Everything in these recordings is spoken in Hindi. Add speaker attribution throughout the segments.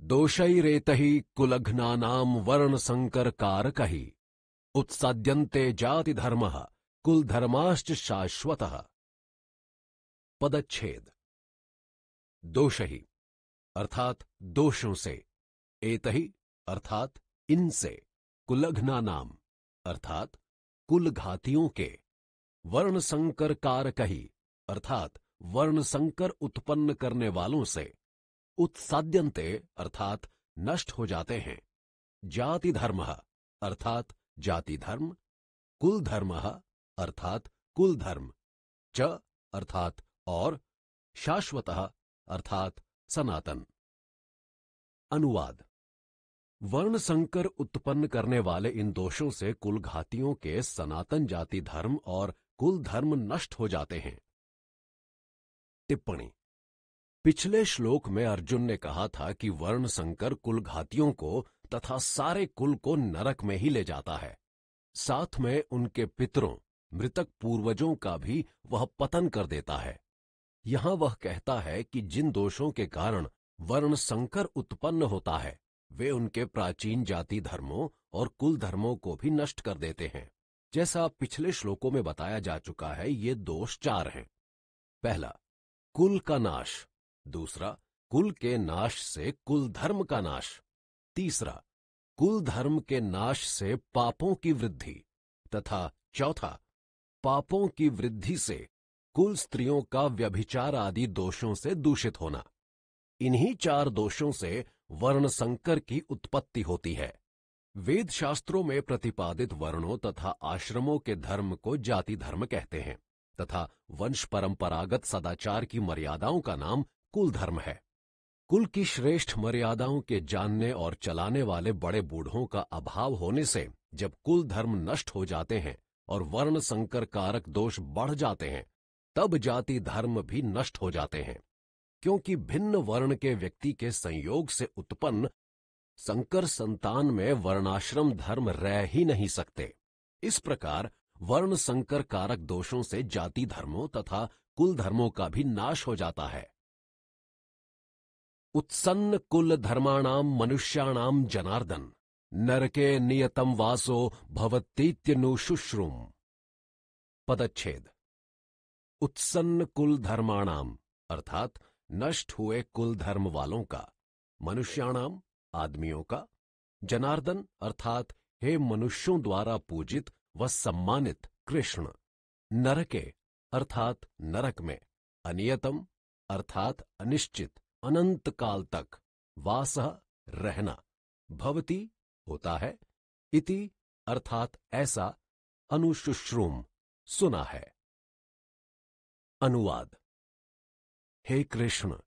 Speaker 1: दोषैरेतहि कुलघ्नानां वर्णसंकरकारकहि उत्साद्यन्ते जातिधर्मः कुलधर्माश्च शाश्वतः। पदच्छेद। दोषहि अर्थात दोषों से, एतहि अर्थात इनसे, कुलघ्नानाम अर्थात कुलघातियों के, वर्णसंकर कारकहि अर्थात वर्णसंकर उत्पन्न करने वालों से, उत्साद्यन्ते अर्थात नष्ट हो जाते हैं, जाति धर्म अर्थात जाति धर्म, कुल धर्म अर्थात कुल धर्म, च अर्थात और, शाश्वतः अर्थात सनातन। अनुवाद। वर्ण संकर उत्पन्न करने वाले इन दोषों से कुलघातियों के सनातन जाति धर्म और कुल धर्म नष्ट हो जाते हैं। टिप्पणी। पिछले श्लोक में अर्जुन ने कहा था कि वर्ण संकर कुलघातियों को तथा सारे कुल को नरक में ही ले जाता है, साथ में उनके पितरों मृतक पूर्वजों का भी वह पतन कर देता है। यहां वह कहता है कि जिन दोषों के कारण वर्ण संकर उत्पन्न होता है वे उनके प्राचीन जाति धर्मों और कुल धर्मों को भी नष्ट कर देते हैं। जैसा पिछले श्लोकों में बताया जा चुका है, ये दोष 4 हैं। पहला, कुल का नाश। दूसरा, कुल के नाश से कुल धर्म का नाश। तीसरा, कुल धर्म के नाश से पापों की वृद्धि। तथा चौथा, पापों की वृद्धि से कुल स्त्रियों का व्यभिचार आदि दोषों से दूषित होना। इन्हीं 4 दोषों से वर्ण संकर की उत्पत्ति होती है। वेद शास्त्रों में प्रतिपादित वर्णों तथा आश्रमों के धर्म को जाति धर्म कहते हैं तथा वंश परंपरागत सदाचार की मर्यादाओं का नाम कुल धर्म है। कुल की श्रेष्ठ मर्यादाओं के जानने और चलाने वाले बड़े बूढ़ों का अभाव होने से जब कुल धर्म नष्ट हो जाते हैं और वर्ण संकर कारक दोष बढ़ जाते हैं, तब जाति धर्म भी नष्ट हो जाते हैं, क्योंकि भिन्न वर्ण के व्यक्ति के संयोग से उत्पन्न संकर संतान में वर्णाश्रम धर्म रह ही नहीं सकते। इस प्रकार वर्ण संकर कारक दोषों से जाति धर्मों तथा कुल धर्मों का भी नाश हो जाता है। उत्सन्न कुल धर्माणाम मनुष्याणाम जनार्दन नरके नियतम वासो भवतीत्यनुशुश्रुम। पदच्छेद। उत्सन्न कुल धर्माणाम अर्थात नष्ट हुए कुल धर्म वालों का, मनुष्याणाम आदमियों का, जनार्दन अर्थात हे मनुष्यों द्वारा पूजित व सम्मानित कृष्ण, नरके अर्थात नरक में, अनियतम अर्थात अनिश्चित अनंत काल तक, वासः रहना, भवति होता है, इति अर्थात ऐसा, अनुशुश्रूम सुना है। अनुवाद। हे कृष्ण,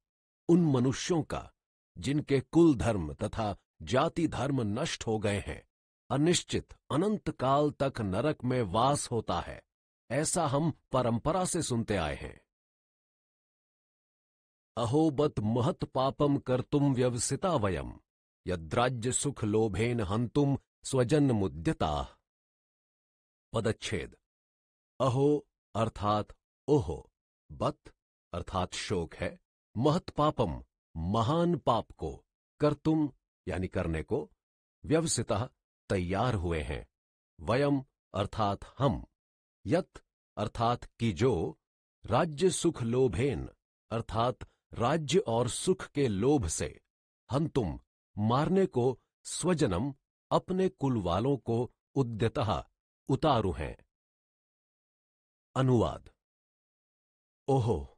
Speaker 1: उन मनुष्यों का जिनके कुल धर्म तथा जाति धर्म नष्ट हो गए हैं, अनिश्चित अनंत काल तक नरक में वास होता है, ऐसा हम परंपरा से सुनते आए हैं। अहो बत महत पापम कर्तुम व्यवसिता वयम यद्राज्य सुख लोभेन हंतुम स्वजन मुद्यता। पदच्छेद। अहो अर्थात ओहो, बत अर्थात शोक है, महत पापम महान पाप को, कर्तुम यानी करने को, व्यवसितः तैयार हुए हैं, वयम अर्थात हम, यत अर्थात कि जो, राज्य सुख लोभेन अर्थात राज्य और सुख के लोभ से, हंतुम मारने को, स्वजनम अपने कुल वालों को, उद्यतः उतारू हैं। अनुवाद। ओहो,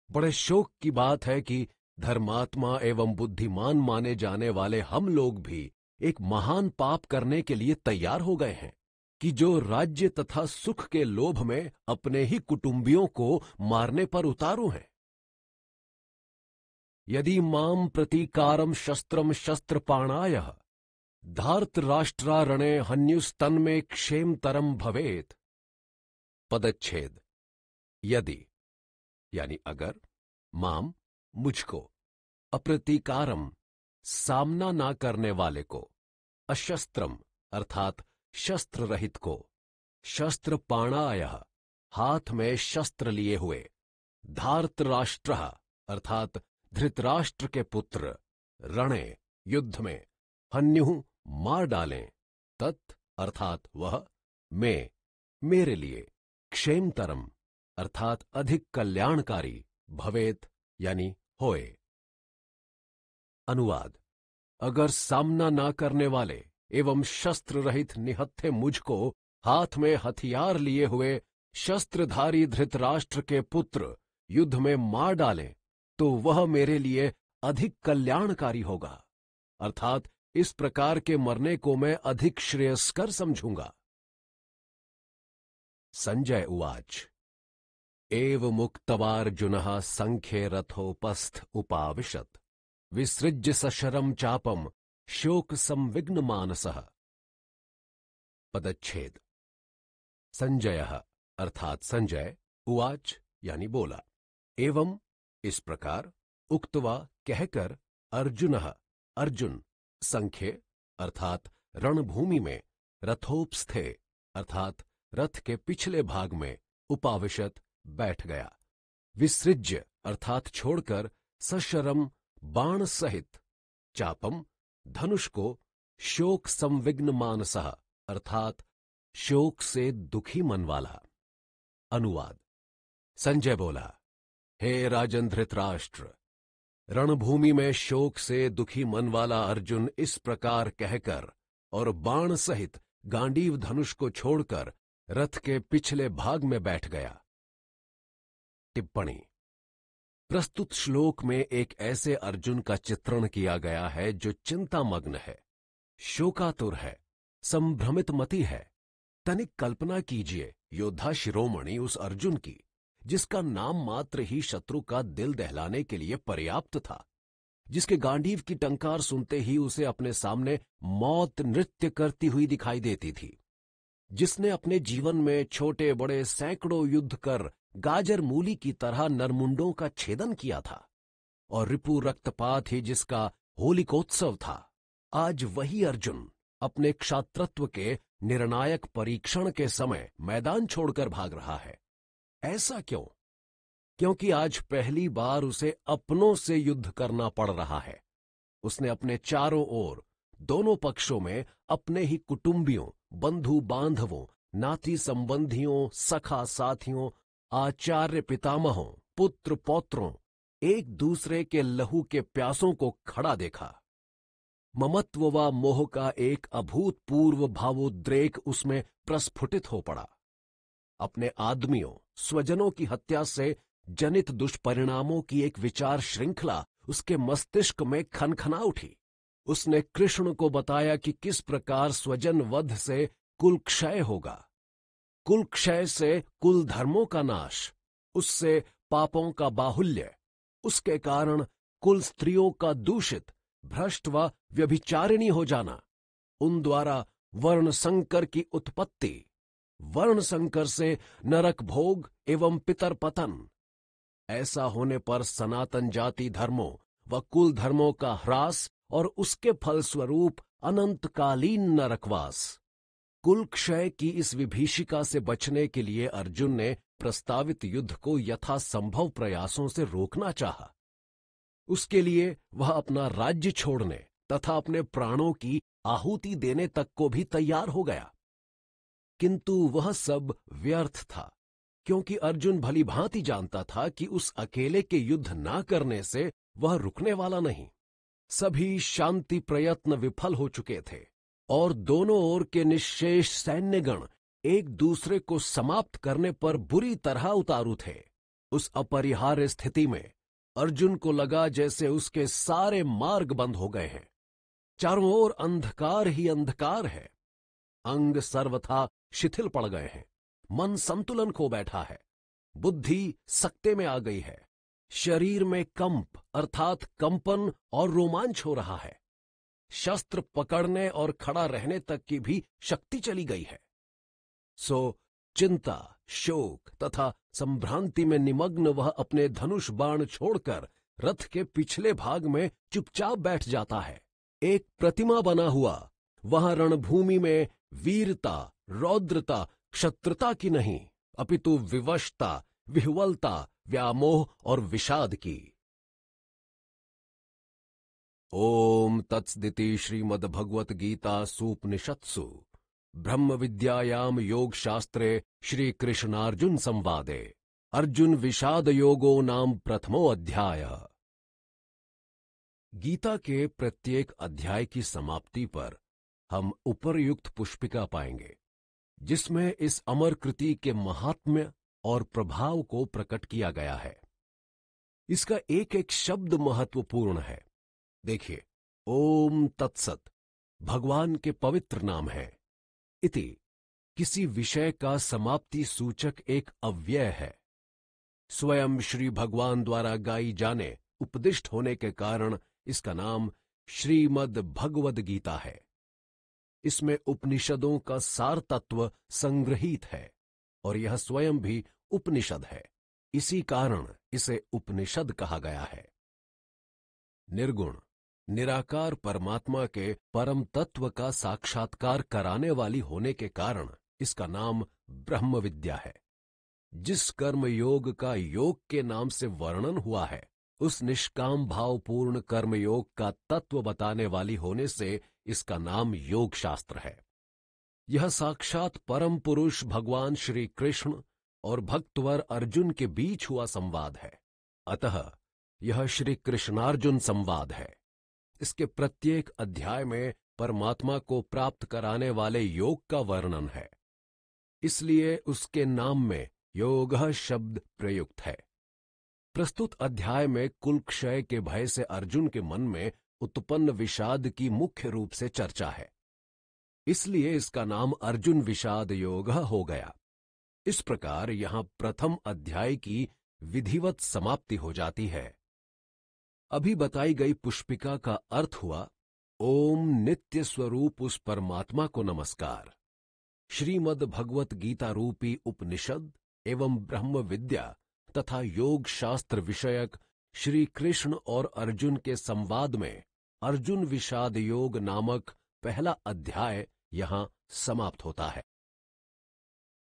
Speaker 1: बड़े शोक की बात है कि धर्मात्मा एवं बुद्धिमान माने जाने वाले हम लोग भी एक महान पाप करने के लिए तैयार हो गए हैं कि जो राज्य तथा सुख के लोभ में अपने ही कुटुंबियों को मारने पर उतारू हैं। यदि माम प्रतीकारम शस्त्रम शस्त्रपाणायः धार्तराष्ट्रारणे हन्युस्तन्मे क्षेमतरम भवेत्। पदच्छेद। यदि यानी अगर, माम मुझको, अप्रतीकारम सामना ना करने वाले को, अशस्त्रम अर्थात शस्त्र रहित को, शस्त्र पाणायः हाथ में शस्त्र लिए हुए, धार्तराष्ट्र अर्थात धृतराष्ट्र के पुत्र, रणे युद्ध में हन्युः मार डालें, तत् अर्थात वह, में मेरे लिए, क्षेमतरम अर्थात अधिक कल्याणकारी, भवेत यानी होए। अनुवाद: अगर सामना ना करने वाले एवं शस्त्र रहित निहत्थे मुझको हाथ में हथियार लिए हुए शस्त्रधारी धृतराष्ट्र के पुत्र युद्ध में मार डालें, तो वह मेरे लिए अधिक कल्याणकारी होगा, अर्थात इस प्रकार के मरने को मैं अधिक श्रेयस्कर समझूंगा। संजय उवाच एव मुक्तवार्जुनः संख्ये रथोपस्थ उपाविशत् विसृज्य सशरम चापम शोक संविघ्न मानसः। पदच्छेद। संजयः अर्थात संजय, उवाच यानी बोला, एवं इस प्रकार, उक्तवा कहकर, अर्जुनः अर्जुन, संख्ये अर्थात रणभूमि में, रथोपस्थे अर्थात रथ के पिछले भाग में, उपाविशत बैठ गया, विसृज्य अर्थात छोड़कर, सशरम बाण सहित, चापम धनुष को, शोक संविघ्न मानसः अर्थात शोक से दुखी मन वाला। अनुवाद: संजय बोला, हे राजन धृतराष्ट्र, रणभूमि में शोक से दुखी मन वाला अर्जुन इस प्रकार कहकर और बाण सहित गांडीव धनुष को छोड़कर रथ के पिछले भाग में बैठ गया। टिप्पणी: प्रस्तुत श्लोक में एक ऐसे अर्जुन का चित्रण किया गया है जो चिंतामग्न है, शोकातुर है, संभ्रमित मति है। तनिक कल्पना कीजिए योद्धा शिरोमणि उस अर्जुन की, जिसका नाम मात्र ही शत्रु का दिल दहलाने के लिए पर्याप्त था, जिसके गांडीव की टंकार सुनते ही उसे अपने सामने मौत नृत्य करती हुई दिखाई देती थी, जिसने अपने जीवन में छोटे बड़े सैकड़ों युद्ध कर गाजर मूली की तरह नरमुंडों का छेदन किया था, और रिपु रक्तपात ही जिसका होलिकोत्सव था। आज वही अर्जुन अपने क्षात्रत्व के निर्णायक परीक्षण के समय मैदान छोड़कर भाग रहा है। ऐसा क्यों? क्योंकि आज पहली बार उसे अपनों से युद्ध करना पड़ रहा है। उसने अपने चारों ओर, दोनों पक्षों में अपने ही कुटुंबियों, बंधु बांधवों, नाती संबंधियों, सखा साथियों, आचार्य पितामहों, पुत्र पौत्रों, एक दूसरे के लहू के प्यासों को खड़ा देखा। ममत्व व मोह का एक अभूतपूर्व भावोद्रेक उसमें प्रस्फुटित हो पड़ा। अपने आदमियों, स्वजनों की हत्या से जनित दुष्परिणामों की एक विचार श्रृंखला उसके मस्तिष्क में खनखना उठी। उसने कृष्ण को बताया कि किस प्रकार स्वजन वध से कुल क्षय होगा, कुल क्षय से कुल धर्मों का नाश, उससे पापों का बाहुल्य, उसके कारण कुल स्त्रियों का दूषित, भ्रष्ट व व्यभिचारिणी हो जाना, उन द्वारा वर्ण संकर की उत्पत्ति, वर्ण संकर से नरक भोग एवं पितर पतन। ऐसा होने पर सनातन जाति धर्मों व कुल धर्मों का ह्रास और उसके फलस्वरूप अनंतकालीन नरकवास। कुल क्षय की इस विभीषिका से बचने के लिए अर्जुन ने प्रस्तावित युद्ध को यथासंभव प्रयासों से रोकना चाहा। उसके लिए वह अपना राज्य छोड़ने तथा अपने प्राणों की आहुति देने तक को भी तैयार हो गया, किंतु वह सब व्यर्थ था, क्योंकि अर्जुन भली भांति जानता था कि उस अकेले के युद्ध ना करने से वह रुकने वाला नहीं। सभी शांति प्रयत्न विफल हो चुके थे और दोनों ओर के निश्शेष सैन्यगण एक दूसरे को समाप्त करने पर बुरी तरह उतारू थे। उस अपरिहार्य स्थिति में अर्जुन को लगा जैसे उसके सारे मार्ग बंद हो गए हैं, चारों ओर अंधकार ही अंधकार है, अंग सर्वथा शिथिल पड़ गए हैं, मन संतुलन खो बैठा है, बुद्धि सकते में आ गई है, शरीर में कंप अर्थात कंपन और रोमांच हो रहा है, शस्त्र पकड़ने और खड़ा रहने तक की भी शक्ति चली गई है। सो चिंता, शोक तथा संभ्रांति में निमग्न वह अपने धनुष बाण छोड़कर रथ के पिछले भाग में चुपचाप बैठ जाता है। एक प्रतिमा बना हुआ वहां रणभूमि में वीरता, रौद्रता, क्षत्रता की नहीं, अपितु विवशता, विह्वलता, व्यामोह और विषाद की। ओम तत्सदिति श्रीमद्भगवत गीता सूपनिषत्सु ब्रह्म विद्यायाम योग शास्त्रे श्री कृष्णार्जुन संवादे अर्जुन विषाद योगो नाम प्रथमो अध्याय। गीता के प्रत्येक अध्याय की समाप्ति पर हम उपर्युक्त पुष्पिका पाएंगे, जिसमें इस अमर कृति के महात्म्य और प्रभाव को प्रकट किया गया है। इसका एक एक शब्द महत्वपूर्ण है। देखिए, ओम तत्सत भगवान के पवित्र नाम है। इति किसी विषय का समाप्ति सूचक एक अव्यय है। स्वयं श्री भगवान द्वारा गाई जाने उपदिष्ट होने के कारण इसका नाम श्रीमद् भगवद गीता है। इसमें उपनिषदों का सार तत्व संग्रहित है और यह स्वयं भी उपनिषद है। इसी कारण इसे उपनिषद कहा गया है। निर्गुण निराकार परमात्मा के परम तत्व का साक्षात्कार कराने वाली होने के कारण इसका नाम ब्रह्म विद्या है। जिस कर्म योग का योग के नाम से वर्णन हुआ है, उस निष्काम भावपूर्ण कर्मयोग का तत्व बताने वाली होने से इसका नाम योग शास्त्र है। यह साक्षात परम पुरुष भगवान श्री कृष्ण और भक्तवर अर्जुन के बीच हुआ संवाद है। अतः यह श्री कृष्णार्जुन संवाद है। इसके प्रत्येक अध्याय में परमात्मा को प्राप्त कराने वाले योग का वर्णन है, इसलिए उसके नाम में योगः शब्द प्रयुक्त है। प्रस्तुत अध्याय में कुल क्षय के भय से अर्जुन के मन में उत्पन्न विषाद की मुख्य रूप से चर्चा है, इसलिए इसका नाम अर्जुन विषाद योग हो गया। इस प्रकार यहां प्रथम अध्याय की विधिवत समाप्ति हो जाती है। अभी बताई गई पुष्पिका का अर्थ हुआ, ओम नित्य स्वरूप उस परमात्मा को नमस्कार। श्रीमद् भगवत गीता रूपी उपनिषद एवं ब्रह्म विद्या तथा योग शास्त्र विषयक श्री कृष्ण और अर्जुन के संवाद में अर्जुन विषाद योग नामक पहला अध्याय यहां समाप्त होता है।